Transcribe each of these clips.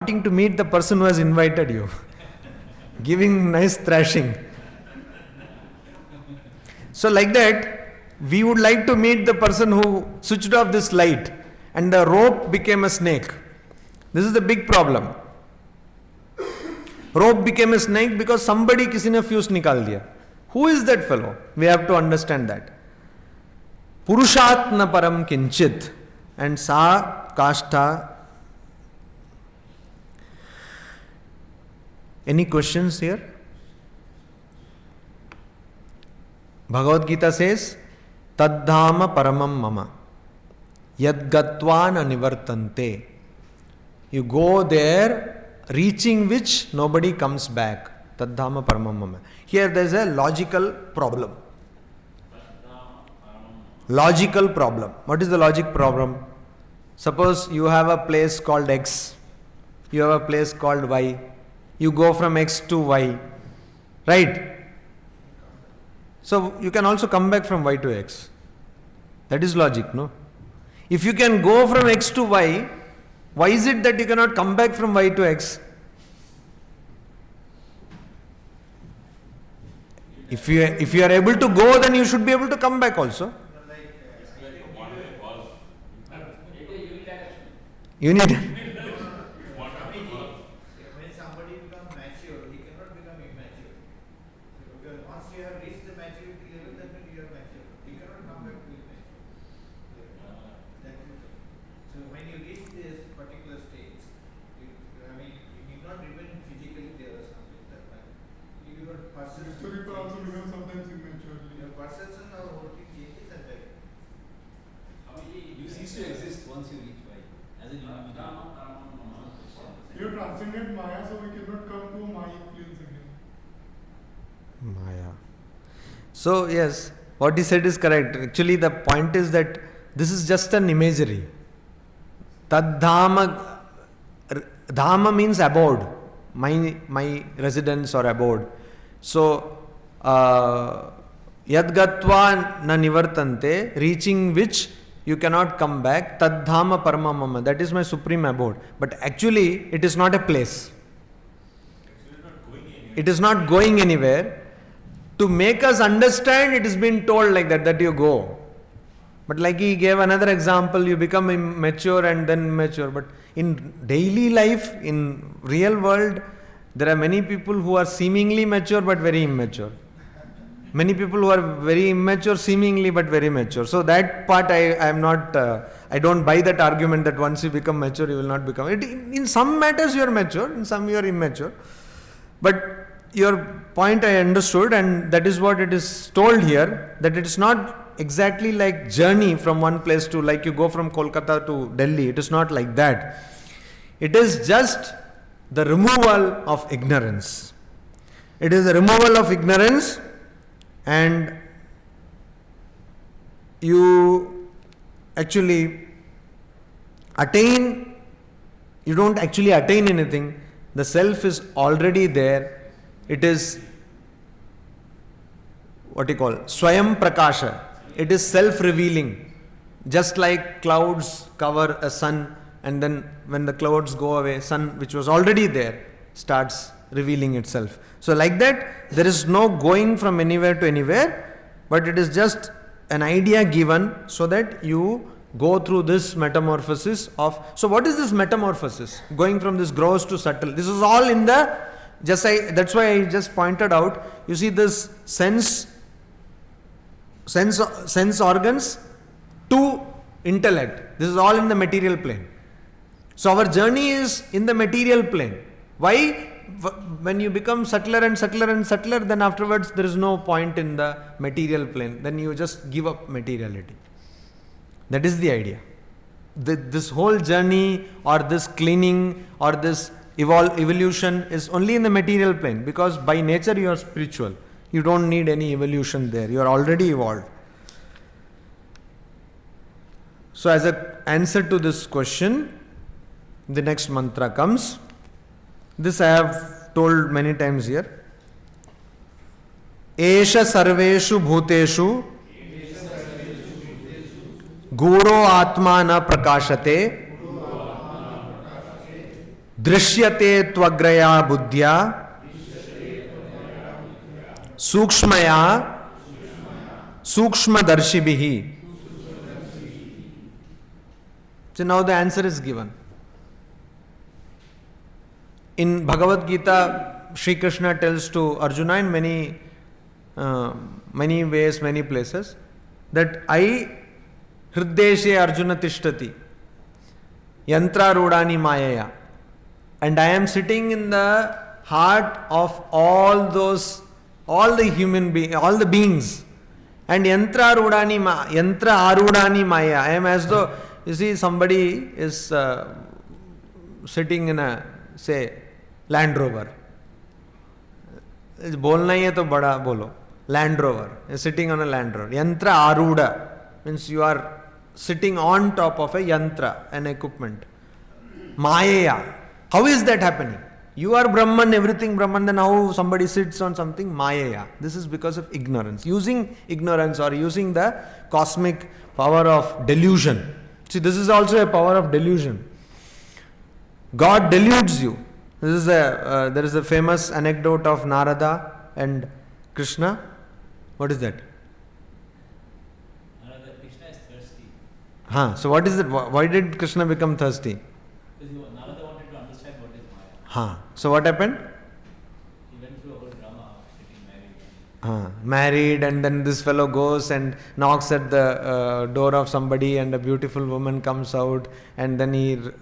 wanting to meet the person who has invited you, giving nice thrashing. So like that, we would like to meet the person who switched off this light and the rope became a snake. This is the big problem. Rope became a snake because somebody किसी ने fuse निकाल दिया. Who is that fellow? We have to understand that. Purushat na param kinchit, and sa kashta. Any questions here? Bhagavad Gita says, Taddhama paramam mama, yad gatva na nivartante. You go there, reaching which nobody comes back. Taddhama paramam mama. Here there is a logical problem. Logical problem. What is the logic problem? Suppose you have a place called X, you have a place called Y. You go from X to Y, right? So you can also come back from Y to X. That is logic, no? If you can go from X to Y, why is it that you cannot come back from Y to X? If you are able to go, then you should be able to come back also. You need. When somebody becomes mature, he cannot become immature. Because once you have reached the maturity level, that means you are mature. You cannot come back to immature. So when you reach this particular stage, you need not remain physically there or something like that. Your perception. So people also become sometimes immature. Your perception or what it changes and that. You cease to exist once you reach Y. As an individual. You transcended Maya, so we cannot come to Maya planes again. Maya. So yes, what he said is correct. Actually the point is that this is just an imagery. Taddhama, dhama means abode, my residence or abode. So yadgatva na nivartante, reaching which you cannot come back. Taddhama paramamama, that is my supreme abode. But actually it is not a place. It is not going anywhere. To make us understand, it is been told like that you go. But like he gave another example, you become immature and then immature. But in daily life, in real world, there are many people who are seemingly mature but very immature. Many people who are very immature seemingly but very mature. So that part I don't buy that argument that once you become mature you will not become. In some matters you are mature, in some you are immature. But your point I understood, and that is what it is told here, that it is not exactly like journey from one place to, like you go from Kolkata to Delhi. It is not like that. It is just the removal of ignorance. It is the removal of ignorance. And you actually attain, you don't actually attain anything. The self is already there. It is what you call Swayam Prakasha. It is self-revealing. Just like clouds cover a sun, and then when the clouds go away, sun which was already there starts revealing itself. So like that, there is no going from anywhere to anywhere, but it is just an idea given so that you go through this metamorphosis of. So what is this metamorphosis? Going from this gross to subtle. This is all in the, that's why I just pointed out, you see this sense organs to intellect. This is all in the material plane. So our journey is in the material plane. Why? When you become subtler and subtler and subtler, then afterwards there is no point in the material plane. Then you just give up materiality. That is the idea. This whole journey or this cleaning or this evolution is only in the material plane, because by nature you are spiritual. You don't need any evolution there. You are already evolved. So as an answer to this question, the next mantra comes. This I have told many times here. Esha sarveshu bhuteshu guro atma na prakashate Drishyate tvagraya buddhya Sukshmaya Sukshmadarshibhihi. So now the answer is given. In Bhagavad Gita, Sri Krishna tells to Arjuna in many ways, many places, that I Hriddeshe Arjuna Tishtati Yantra Rudani Mayaya, and I am sitting in the heart of all the human beings, all the beings. And Yantra Arudani Maya. I am as though, you see, somebody is sitting in a, say, Land Rover. बोलना ही है तो बड़ा बोलो. Land Rover. You're sitting on a Land Rover. Yantra Aruda means you are sitting on top of a yantra, an equipment. Maya. How is that happening? You are Brahman, everything Brahman, then how somebody sits on something? Maya. This is because of ignorance. Using ignorance or using the cosmic power of delusion. See, this is also a power of delusion. God deludes you. There is a famous anecdote of Narada and Krishna. What is that? Narada, Krishna is thirsty. So what is it? Why did Krishna become thirsty? Because Narada wanted to understand what is Maya. So what happened? He went through a whole drama of getting married. Married, and then this fellow goes and knocks at the door of somebody, and a beautiful woman comes out, and then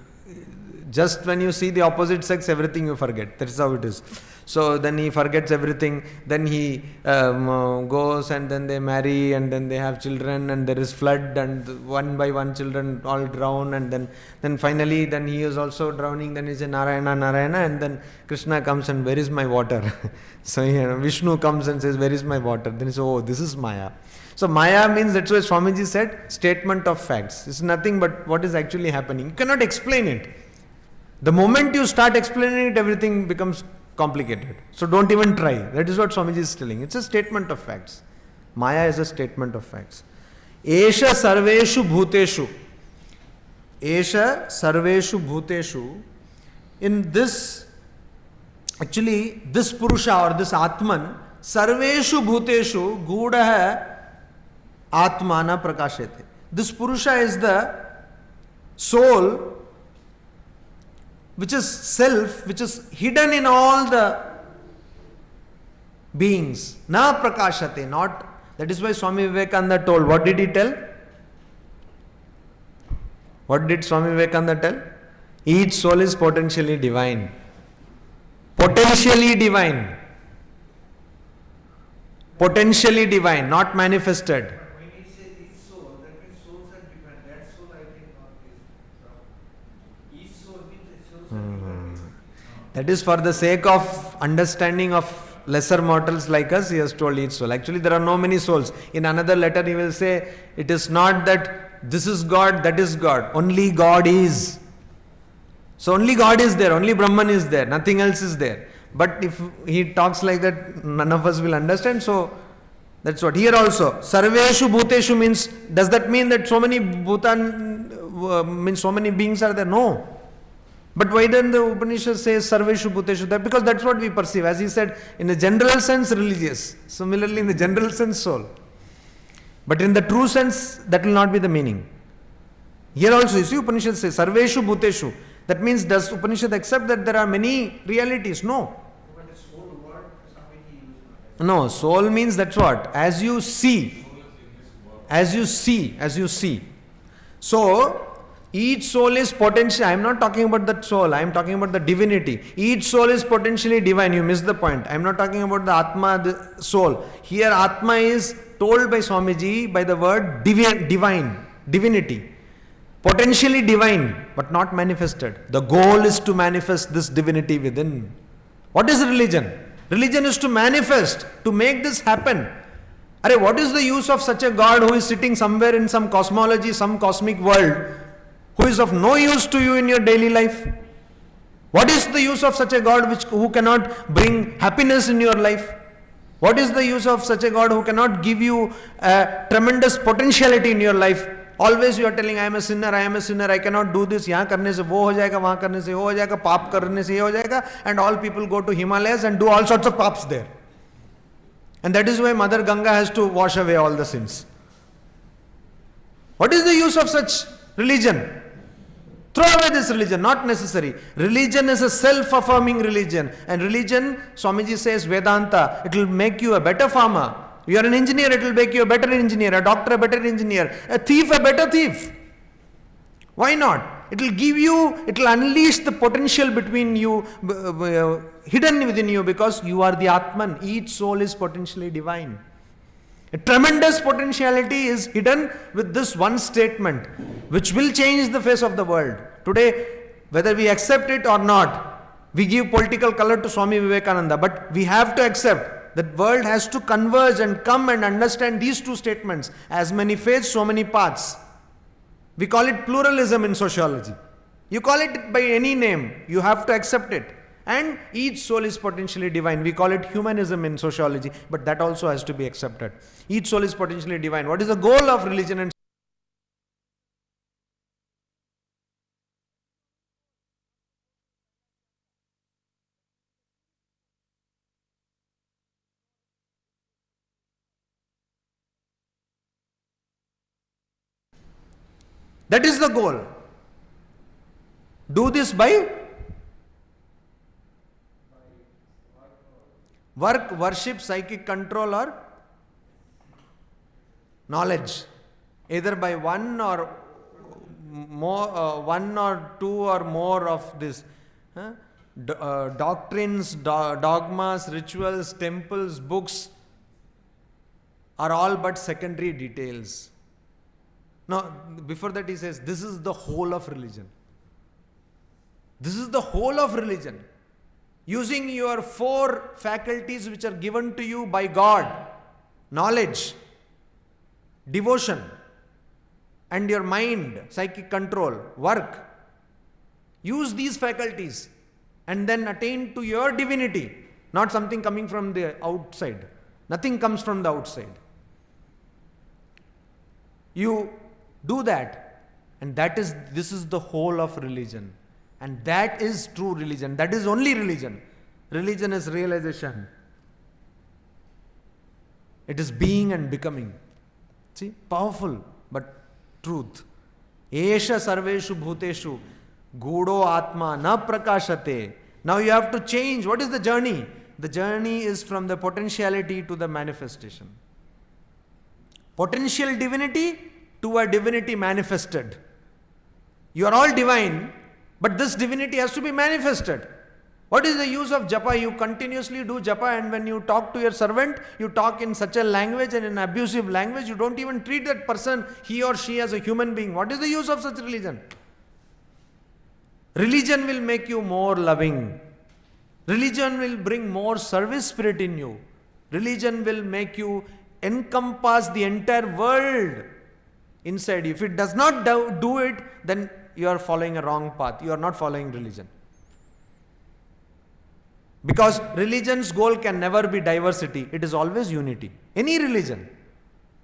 just when you see the opposite sex, everything you forget. That's how it is. So then he forgets everything. Then he goes, and then they marry, and then they have children, and there is flood, and one by one children all drown, and then finally then he is also drowning. Then he says Narayana, Narayana, and then Krishna comes and, where is my water? So Vishnu comes and says, where is my water? Then he says, oh, this is Maya. So Maya means, that's why Swamiji said, statement of facts. It's nothing but what is actually happening. You cannot explain it. The moment you start explaining it, everything becomes complicated. So don't even try. That is what Swamiji is telling. It's a statement of facts. Maya is a statement of facts. Esha sarveshu bhuteshu. Esha sarveshu bhuteshu. In this, actually, this Purusha or this Atman, sarveshu bhuteshu gudaha atmana prakashete. This Purusha is the soul, which is self, which is hidden in all the beings. Na prakashate, not. That is why Swami Vivekananda told. What did he tell? What did Swami Vivekananda tell? Each soul is potentially divine. Potentially divine. Potentially divine, not manifested. When he says each soul, that means souls are different. That soul I think not is. Each soul means the souls are different. That is for the sake of understanding of lesser mortals like us, he has told each soul. Actually, there are no many souls. In another letter, he will say, it is not that this is God, that is God. Only God is. So only God is there, only Brahman is there, nothing else is there. But if he talks like that, none of us will understand. So that's what. Here also, Sarveshu Bhuteshu means, does that mean that so many Bhutan, means so many beings are there? No. But why then the Upanishad says Sarveshu Bhuteshu? That because that's what we perceive. As he said, in the general sense, religious. Similarly, in the general sense, soul. But in the true sense, that will not be the meaning. Here also, you see, Upanishad says Sarveshu Bhuteshu. That means, does Upanishad accept that there are many realities? No. But the soul word, somebody used. No, soul means that's what? As you see. As you see. As you see. So, each soul is potential. I am not talking about that soul. I am talking about the divinity. Each soul is potentially divine. You missed the point. I am not talking about the Atma, the soul. Here Atma is told by Swamiji by the word divine, divinity. Potentially divine, but not manifested. The goal is to manifest this divinity within. What is religion? Religion is to manifest, to make this happen. Arey, what is the use of such a God who is sitting somewhere in some cosmology, some cosmic world, who is of no use to you in your daily life? What is the use of such a God who cannot bring happiness in your life? What is the use of such a God who cannot give you a tremendous potentiality in your life? Always you are telling, I am a sinner, I cannot do this, यहाँ करने से वो हो जाएगा, वहाँ करने से वो हो जाएगा, पाप करने से ये हो जाएगा, and all people go to Himalayas and do all sorts of paps there. And that is why Mother Ganga has to wash away all the sins. What is the use of such religion? Throw away this religion, not necessary. Religion is a self-affirming religion. And religion, Swamiji says, Vedanta, it will make you a better farmer. You are an engineer, it will make you a better engineer. A doctor, a better engineer. A thief, a better thief. Why not? It will give you, it will unleash the potential between you, hidden within you, because you are the Atman. Each soul is potentially divine. A tremendous potentiality is hidden with this one statement, which will change the face of the world. Today, whether we accept it or not, we give political color to Swami Vivekananda, but we have to accept that world has to converge and come and understand these two statements. As many faiths, so many paths. We call it pluralism in sociology. You call it by any name, you have to accept it. And each soul is potentially divine. We call it humanism in sociology, but that also has to be accepted. Each soul is potentially divine. What is the goal of religion and that is the goal. Do this by work, worship, psychic control, or knowledge. Either by one or more, one or two or more of this doctrines, dogmas, rituals, temples, books are all but secondary details. Now, before that he says, this is the whole of religion. This is the whole of religion. Using your 4 faculties which are given to you by God, knowledge, devotion, and your mind, psychic control, work. Use these faculties and then attain to your divinity, not something coming from the outside. Nothing comes from the outside. You do that, and this is the whole of religion. And that is true religion. That is only religion. Religion is realization. It is being and becoming. See, powerful, but truth. Esha sarveshu bhuteshu gudo atma na prakashate. Now you have to change. What is the journey? The journey is from the potentiality to the manifestation. Potential divinity to a divinity manifested. You are all divine, but this divinity has to be manifested. What is the use of japa? You continuously do japa, and when you talk to your servant, you talk in such a language and in abusive language, you don't even treat that person, he or she, as a human being. What is the use of such religion? Religion will make you more loving. Religion will bring more service spirit in you. Religion will make you encompass the entire world inside you. If it does not do it, then you are following a wrong path. You are not following religion. Because religion's goal can never be diversity. It is always unity. Any religion.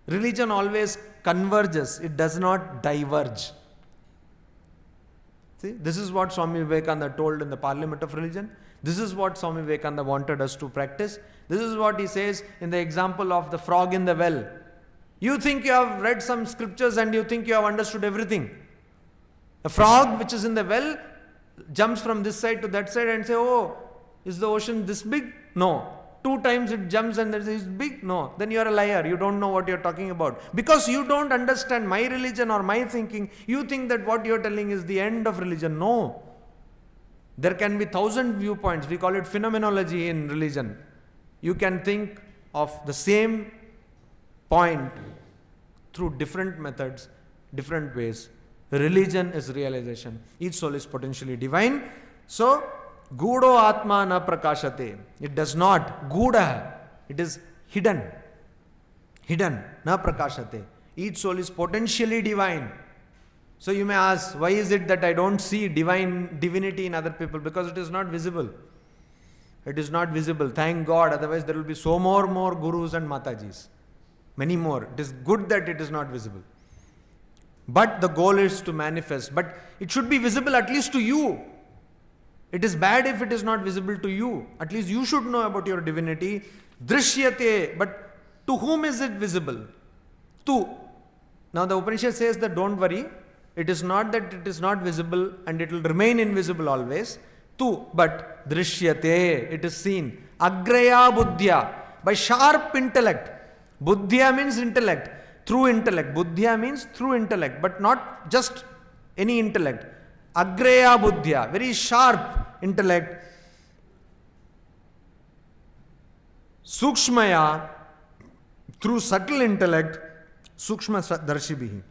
Religion always converges. It does not diverge. See, this is what Swami Vivekananda told in the Parliament of Religion. This is what Swami Vivekananda wanted us to practice. This is what he says in the example of the frog in the well. You think you have read some scriptures and you think you have understood everything. A frog which is in the well jumps from this side to that side and say, oh, is the ocean this big? No. 2 times it jumps and it is big? No. Then you are a liar. You don't know what you are talking about. Because you don't understand my religion or my thinking, you think that what you are telling is the end of religion. No. There can be 1,000 viewpoints. We call it phenomenology in religion. You can think of the same point through different methods, different ways. Religion is realization. Each soul is potentially divine. So, Gudo Atma na prakashate. It does not. Guda. It is hidden. Hidden. Na prakashate. Each soul is potentially divine. So you may ask, why is it that I don't see divinity in other people? Because it is not visible. It is not visible. Thank God. Otherwise there will be so more gurus and matajis. Many more. It is good that it is not visible. But the goal is to manifest. But it should be visible at least to you. It is bad if it is not visible to you. At least you should know about your divinity. Drishyate. But to whom is it visible? To. Now the Upanishad says that don't worry. It is not that it is not visible and it will remain invisible always. Tu. But drishyate. It is seen. Agraya buddhya. By sharp intellect. Buddhya means intellect. Through intellect. Buddhya means through intellect. But not just any intellect. Agraya buddhya. Very sharp intellect. Sukshmaya. Through subtle intellect. Sukshma darshibhihi.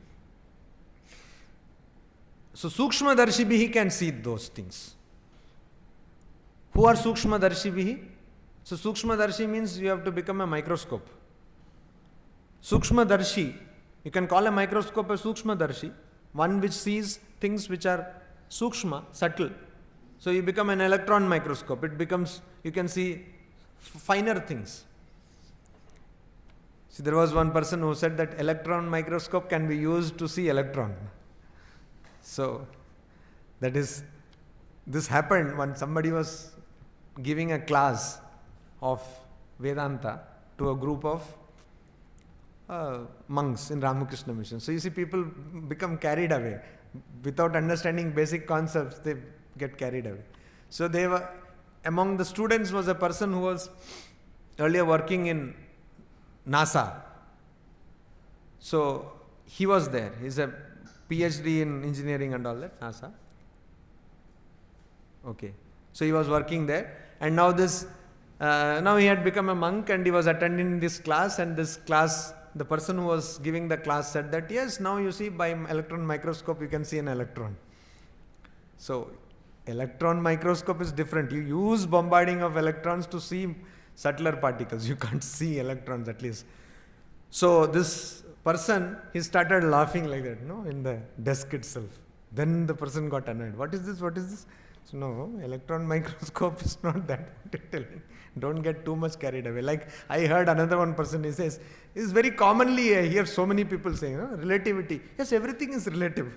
So Sukshma darshibhihi can see those things. Who are Sukshma darshibhihi? So Sukshma darshi means you have to become a microscope. Sukshma darshi, you can call a microscope a Sukshma darshi, one which sees things which are Sukshma, subtle. So you become an electron microscope. It becomes, you can see finer things. See, there was one person who said that electron microscope can be used to see electron. So that is, this happened when somebody was giving a class of Vedanta to a group of monks in Ramakrishna mission. So you see, people become carried away. Without understanding basic concepts, they get carried away. So they were, among the students was a person who was earlier working in NASA. So he was there. He's a PhD in engineering and all that, NASA. Okay. So he was working there. And now now he had become a monk and he was attending this class, and this class, the person who was giving the class said that, yes, now you see by electron microscope you can see an electron. So electron microscope is different. You use bombarding of electrons to see subtler particles. You can't see electrons at least. So this person, he started laughing like that, in the desk itself. Then the person got annoyed. What is this? What is this? So no, electron microscope is not that what you're telling. Don't get too much carried away. Like I heard another one person, he says, is very commonly I hear so many people saying, relativity. Yes, everything is relative.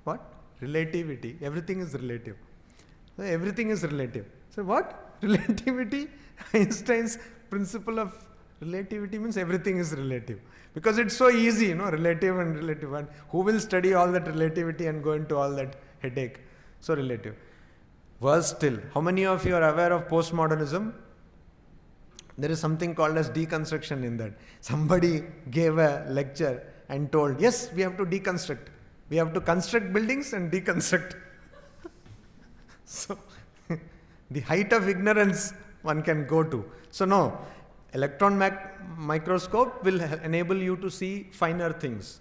What? Relativity. Everything is relative. So everything is relative. So what? Relativity? Einstein's principle of relativity means everything is relative. Because it's so easy, relative and relative. And who will study all that relativity and go into all that headache? So relative. Worse still, how many of you are aware of postmodernism? There is something called as deconstruction in that. Somebody gave a lecture and told, yes, we have to deconstruct. We have to construct buildings and deconstruct. So, the height of ignorance one can go to. So no, electron microscope will enable you to see finer things.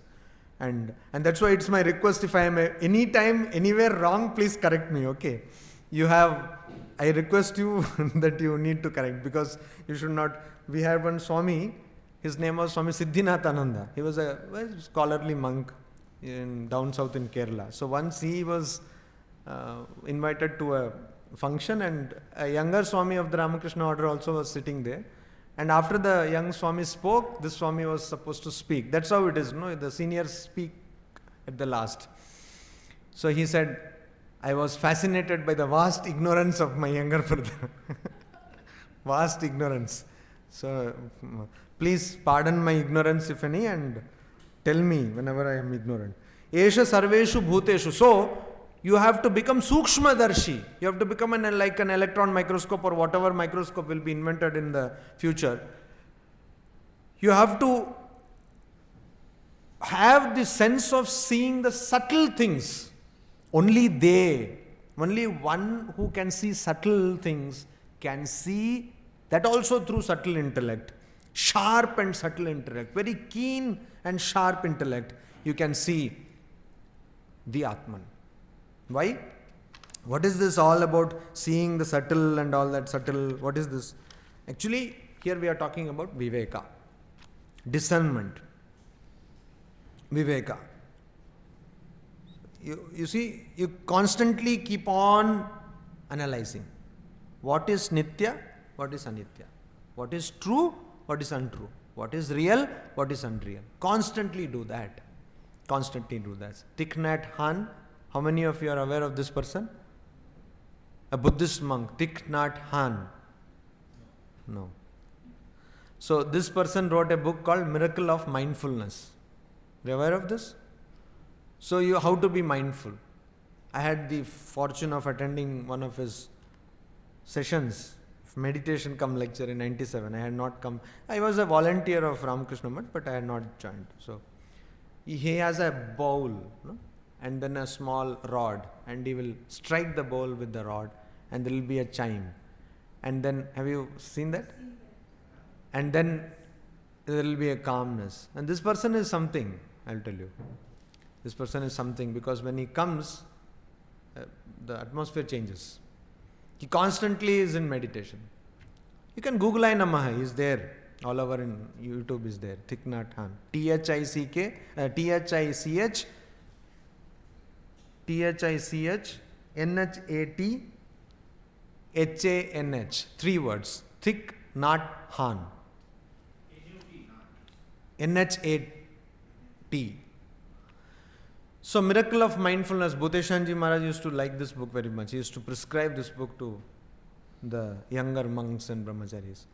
And that's why it's my request, if I am anytime, anywhere wrong, please correct me, okay? I request you that you need to correct, because you should not. We had one Swami, his name was Swami Siddhinathananda. He was a scholarly monk down south in Kerala. So once he was invited to a function, and a younger Swami of the Ramakrishna order also was sitting there. And after the young Swami spoke, this Swami was supposed to speak. That's how it is, the seniors speak at the last. So he said, I was fascinated by the vast ignorance of my younger brother. Vast ignorance. So please pardon my ignorance if any, and tell me whenever I am ignorant. Esha sarveshu bhuteshu. So you have to become sukshma darshi. You have to become like an electron microscope or whatever microscope will be invented in the future. You have to have the sense of seeing the subtle things. Only one who can see subtle things can see that also through subtle intellect. Sharp and subtle intellect. Very keen and sharp intellect. You can see the Atman. Why? What is this all about seeing the subtle and all that subtle? What is this? Actually, here we are talking about viveka. Discernment. Viveka. You see, you constantly keep on analyzing. What is nitya? What is anitya? What is true? What is untrue? What is real? What is unreal? Constantly do that. Constantly do that. Thich Nhat Hanh, how many of you are aware of this person? A Buddhist monk, Thich Nhat Hanh. No. So this person wrote a book called Miracle of Mindfulness. Are you aware of this? So how to be mindful. I had the fortune of attending one of his sessions, meditation come lecture in 97. I had not come. I was a volunteer of Ramakrishna, but I had not joined. So he has a bowl, no? And then a small rod, and he will strike the bowl with the rod, and there will be a chime. And then, have you seen that? And then there will be a calmness. And this person is something, I'll tell you. This person is something, because when he comes, the atmosphere changes. He constantly is in meditation. You can Google I Namaha, he is there. All over in YouTube is there. Thich Nhat Hanh. THICH, 3 words. Thich Nhat Hanh. NHAT. So, Miracle of Mindfulness, Bhuteshanji Maharaj used to like this book very much. He used to prescribe this book to the younger monks and brahmacharis.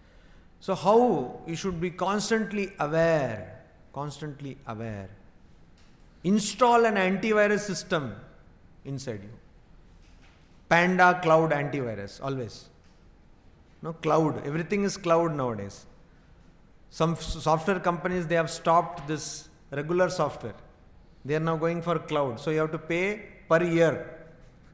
So, how you should be constantly aware. Install an antivirus system inside you. Panda Cloud antivirus, always. No, cloud. Everything is cloud nowadays. Some software companies, they have stopped this regular software. They are now going for cloud. So you have to pay per year.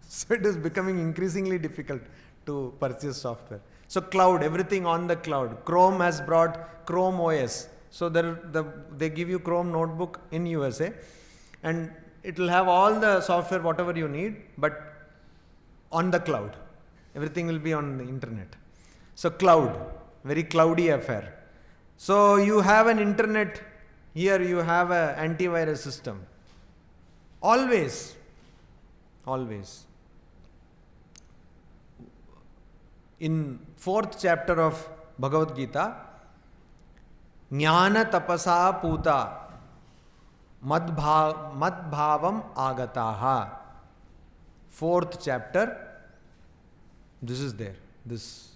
So it is becoming increasingly difficult to purchase software. So cloud, everything on the cloud. Chrome has brought Chrome OS. So they give you Chrome notebook in USA, and it will have all the software, whatever you need, but on the cloud. Everything will be on the internet. So cloud, very cloudy affair. So you have an internet, here you have an antivirus system. Always. In 4th chapter of Bhagavad Gita, Jnana tapasa puta madbhavam agataha. 4th chapter, this is there. This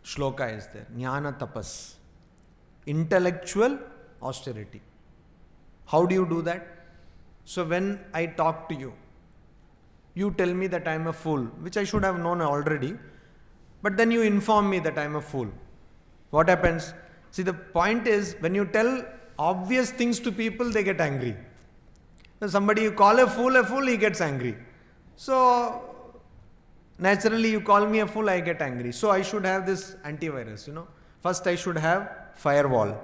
shloka is there. Jnana tapas. Intellectual austerity. How do you do that? So when I talk to you, you tell me that I am a fool, which I should have known already, but then you inform me that I am a fool. What happens? See, the point is, when you tell obvious things to people, they get angry. So somebody you call a fool, he gets angry. So naturally you call me a fool, I get angry. So I should have this antivirus, First I should have firewall.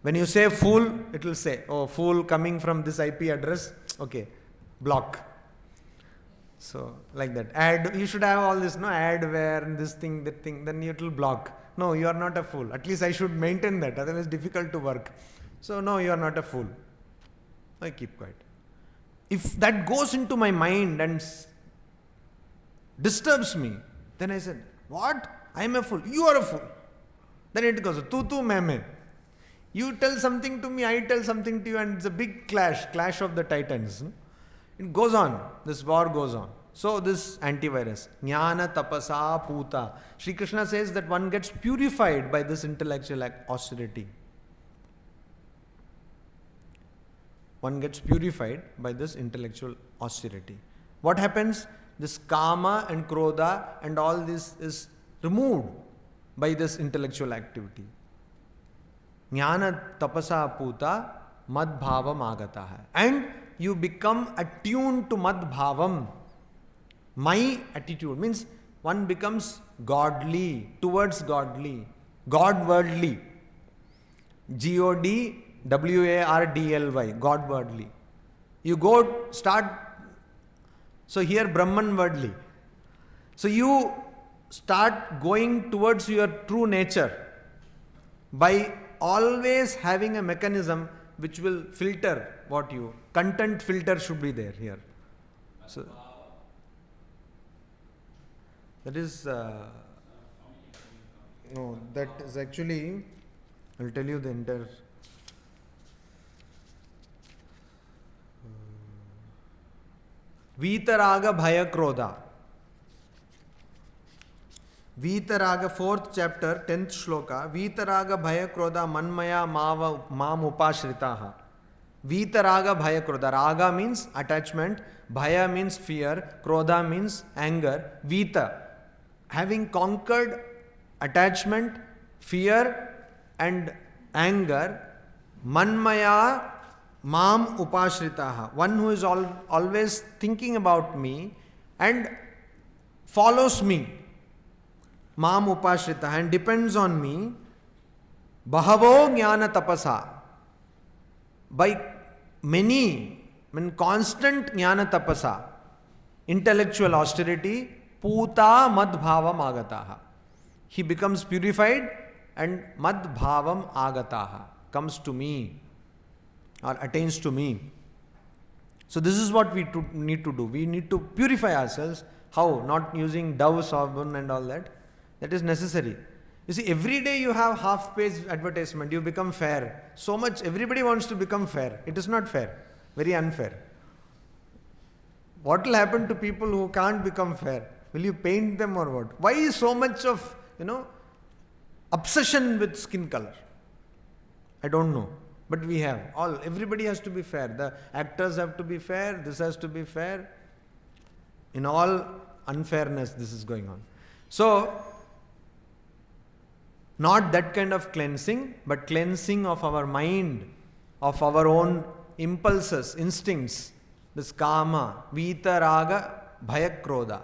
When you say fool, it will say, oh, fool coming from this IP address, okay, block. So, like that. Add, you should have all this, adware and this thing, that thing, then it will block. No, you are not a fool. At least I should maintain that, otherwise difficult to work. So, no, you are not a fool. I keep quiet. If that goes into my mind and disturbs me, then I said, what? I am a fool. You are a fool. Then it goes, tu, me. You tell something to me, I tell something to you, and it's a big clash of the titans. It goes on, this war goes on. So this antivirus, Jnana tapasa puta. Sri Krishna says that one gets purified by this intellectual austerity. One gets purified by this intellectual austerity. What happens? This kama and krodha and all this is removed by this intellectual activity. Jnana tapasa puta madbhavam agataha. And you become attuned to madbhavam. My attitude means one becomes godly, towards godly, godwardly. Godwardly, godwardly. You go start, so here Brahmanwardly. So you start going towards your true nature by always having a mechanism which will filter content filter should be there here. So that is that is actually, I'll tell you the entire. Vitaraga Bhaya Krodha. Vitaraga, 4th chapter, 10th shloka. Vitaraga Bhaya Krodha Manmaya Mam Upashritaha. Vitaraga Bhaya Krodha. Raga means attachment, Bhaya means fear, Krodha means anger. Vita, having conquered attachment, fear and anger, Manmaya Mam Upashritaha. One who is always thinking about me and follows me. Mam Upashritaha, and depends on me. Bahavo Jnana Tapasa. By many, constant Jnana Tapasa, intellectual austerity, Puta Madbhavam Agataha. He becomes purified and Madbhavam Agataha, comes to me or attains to me. So this is what we need to do. We need to purify ourselves. How? Not using Dove sabun and all that. That is necessary. You see, every day you have half-page advertisement, you become fair. So much, everybody wants to become fair. It is not fair. Very unfair. What will happen to people who can't become fair? Will you paint them or what? Why is so much of, obsession with skin color? I don't know. But we have. Everybody has to be fair. The actors have to be fair. This has to be fair. In all unfairness, this is going on. So, not that kind of cleansing, but cleansing of our mind, of our own impulses, instincts. This kama, vita, raga, bhaya, krodha.